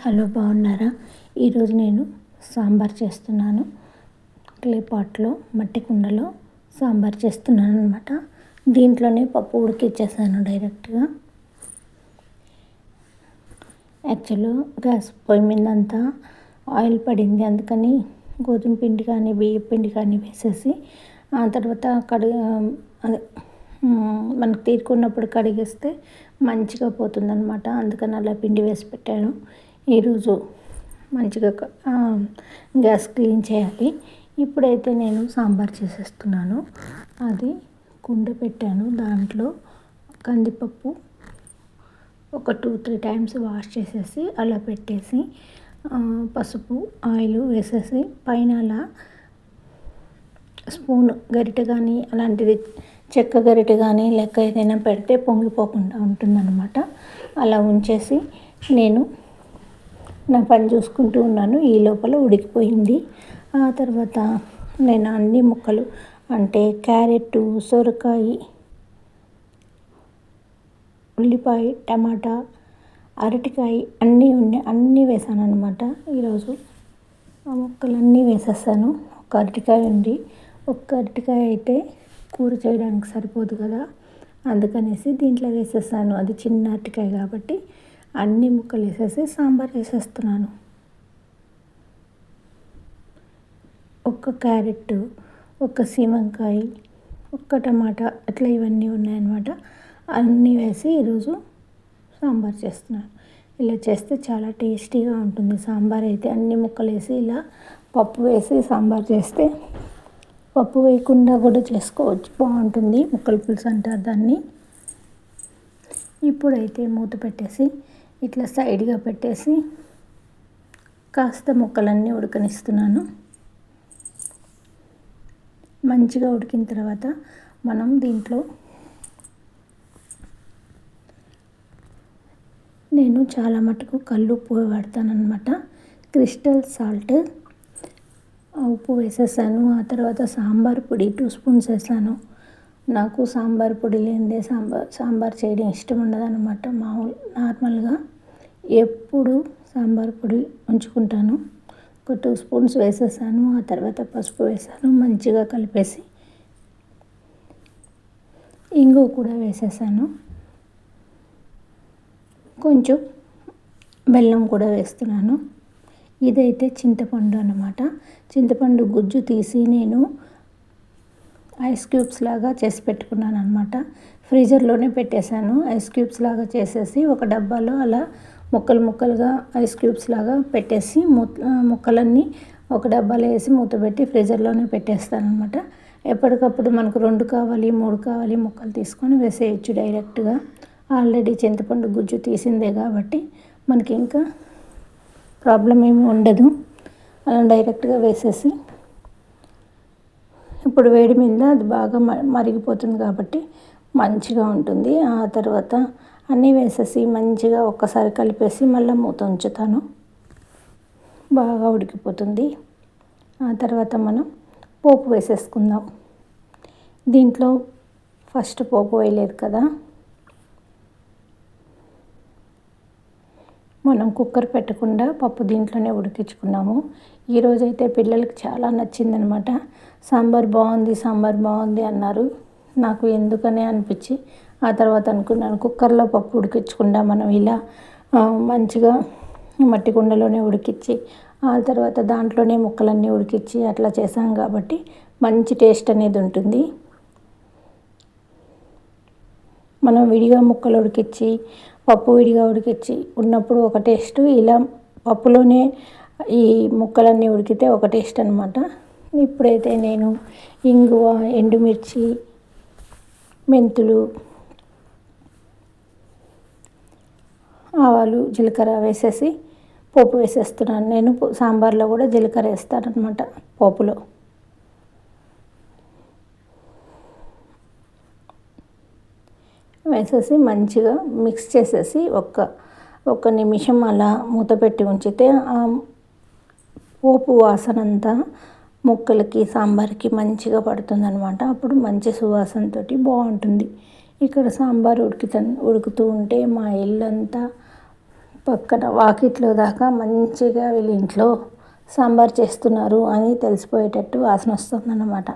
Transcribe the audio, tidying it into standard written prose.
Hello, బాగున్నారా? ఈరోజు నేను సాంబార్ చేస్తున్నాను. క్లే పాట్లో, మట్టి కుండలో సాంబార్ చేస్తున్నాను అనమాట. దీంట్లోనే పప్పు ఉడికిచ్చేసాను డైరెక్ట్గా. యాక్చువల్గా గ్యాస్ పొయ్యి మీద అంతా ఆయిల్ పడింది, అందుకని గోధుమ పిండి కానీ బియ్యం పిండి కానీ వేసేసి ఆ తర్వాత అదే మనకు తీరుకున్నప్పుడు కడిగేస్తే మంచిగా పోతుందన్నమాట. అందుకని అలా పిండి వేసి పెట్టాను. ఈరోజు మంచిగా గ్యాస్ క్లీన్ చేయాలి. ఇప్పుడైతే నేను సాంబార్ చేసేస్తున్నాను. అది కుండ పెట్టాను, దాంట్లో కందిపప్పు ఒక 2-3 టైమ్స్ వాష్ చేసేసి అలా పెట్టేసి పసుపు ఆయిల్ వేసేసి పైన అలా స్పూన్ గరిటె కానీ అలాంటిది చెక్క గరిటె కానీ లెక్క ఏదైనా పెడితే పొంగిపోకుండా ఉంటుందన్నమాట. అలా ఉంచేసి నేను నా పని చూసుకుంటూ ఉన్నాను. ఈ లోపల ఉడికిపోయింది. ఆ తర్వాత నేను అన్ని ముక్కలు అంటే క్యారెట్, సొరకాయ, ఉల్లిపాయ, టమాటా, అరటికాయ అన్నీ వేసాను అనమాట. ఈరోజు ఆ ముక్కలన్నీ వేసేసాను. ఒక అరటికాయ ఉంది. ఒక్క అరటికాయ అయితే కూర చేయడానికి సరిపోదు కదా, అందుకనేసి దీంట్లో వేసేసాను. అది చిన్న అరటికాయ కాబట్టి అన్ని ముక్కలు వేసేసి సాంబార్ వేసేస్తున్నాను. ఒక్క క్యారెట్, ఒక్క సీమంకాయ, ఒక్క టమాటా, అట్లా ఇవన్నీ ఉన్నాయన్నమాట. అన్నీ వేసి ఈరోజు సాంబార్ చేస్తున్నాను. ఇలా చేస్తే చాలా టేస్టీగా ఉంటుంది సాంబార్ అయితే. అన్ని ముక్కలు వేసి ఇలా పప్పు వేసి సాంబార్ చేస్తే, పప్పు వేయకుండా కూడా చేసుకోవచ్చు, బాగుంటుంది. ముక్కల పులుసు అంటారు దాన్ని. ఇప్పుడైతే మూత పెట్టేసి ఇట్లా సైడ్గా పెట్టేసి కాస్త ముక్కలన్నీ ఉడకనిస్తున్నాను. మంచిగా ఉడికిన తర్వాత మనం దీంట్లో నేను చాలా మటుకు కల్లుప్పు వాడతానన్నమాట. క్రిస్టల్ సాల్ట్, ఉప్పు వేసేసాను. ఆ తర్వాత సాంబార్ పొడి 2 స్పూన్స్ వేసాను. నాకు సాంబార్ పొడి లేనిదే సాంబార్ చేయడం ఇష్టం ఉండదన్నమాట. నార్మల్గా ఎప్పుడు సాంబార్ పొడి ఉంచుకుంటాను. ఒక 2 స్పూన్స్ వేసేసాను. ఆ తర్వాత పసుపు వేసాను, మంచిగా కలిపేసి ఇంగువ కూడా వేసేసాను. కొంచెం బెల్లం కూడా వేస్తున్నాను. ఇదైతే చింతపండు అన్నమాట. చింతపండు గుజ్జు తీసి నేను ఐస్ క్యూబ్స్ లాగా చేసి పెట్టుకున్నాను అనమాట. ఫ్రీజర్లోనే పెట్టేశాను. ఐస్ క్యూబ్స్ లాగా చేసేసి ఒక డబ్బాలో అలా ముక్కలుగా ఐస్ క్యూబ్స్ లాగా పెట్టేసి ముక్కలన్నీ ఒక డబ్బాలో వేసి మూత పెట్టి ఫ్రీజర్లోనే పెట్టేస్తాను అనమాట. ఎప్పటికప్పుడు మనకు 2 కావాలి 3 కావాలి ముక్కలు తీసుకొని వేసేయచ్చు డైరెక్ట్గా. ఆల్రెడీ చింతపండు గుజ్జు తీసిందే కాబట్టి మనకి ఇంకా ప్రాబ్లం ఏమి ఉండదు. అలా డైరెక్ట్గా వేసేసి ఇప్పుడు వేడి మీద అది బాగా మరిగిపోతుంది కాబట్టి మంచిగా ఉంటుంది. ఆ తర్వాత అన్నీ వేసేసి మంచిగా ఒక్కసారి కలిపేసి మళ్ళీ మూత ఉంచుతాను. బాగా ఉడికిపోతుంది. ఆ తర్వాత మనం పోపు వేసేసుకుందాం. దీంట్లో ఫస్ట్ పోపు వేయలేదు కదా, మనం కుక్కర్ పెట్టకుండా పప్పు దీంట్లోనే ఉడికించుకున్నాము. ఈరోజైతే పిల్లలకి చాలా నచ్చిందనమాట. సాంబార్ బాగుంది అన్నారు. నాకు ఎందుకనే అనిపించి ఆ తర్వాత అనుకున్నాను, కుక్కర్లో పప్పు ఉడికించకుండా మనం ఇలా మంచిగా మట్టి కుండలోనే ఉడికించి ఆ తర్వాత దాంట్లోనే ముక్కలన్నీ ఉడికించి అట్లా చేసాం కాబట్టి మంచి టేస్ట్ అనేది ఉంటుంది. మనం విడిగా ముక్కలు ఉడికించి పప్పు విడిగా ఉడికించి ఉన్నప్పుడు ఒక టేస్ట్, ఇలా పప్పులోనే ఈ ముక్కలన్నీ ఉడికితే ఒక టేస్ట్ అనమాట. ఇప్పుడైతే నేను ఇంగువ, ఎండుమిర్చి, మెంతులు, ఆవాలు, జీలకర్ర వేసేసి పోపు వేసేస్తున్నాను. నేను సాంబార్లో కూడా జీలకర్ర వేస్తాను అనమాట పోపులో. వేసేసి మంచిగా మిక్స్ చేసేసి ఒక్క నిమిషం అలా మూత పెట్టి ఉంచితే ఆ పోపు వాసన అంతా ముక్కలకి సాంబార్కి మంచిగా పడుతుందన్నమాట. అప్పుడు మంచి సువాసనతో బాగుంటుంది. ఇక్కడ సాంబార్ ఉడుకుతూ ఉంటే మా ఇల్లంతా పక్కన వాకిట్లో దాకా మంచిగా వీళ్ళ ఇంట్లో సాంబార్ చేస్తున్నారు అని తెలిసిపోయేటట్టు వాసన వస్తుందన్నమాట.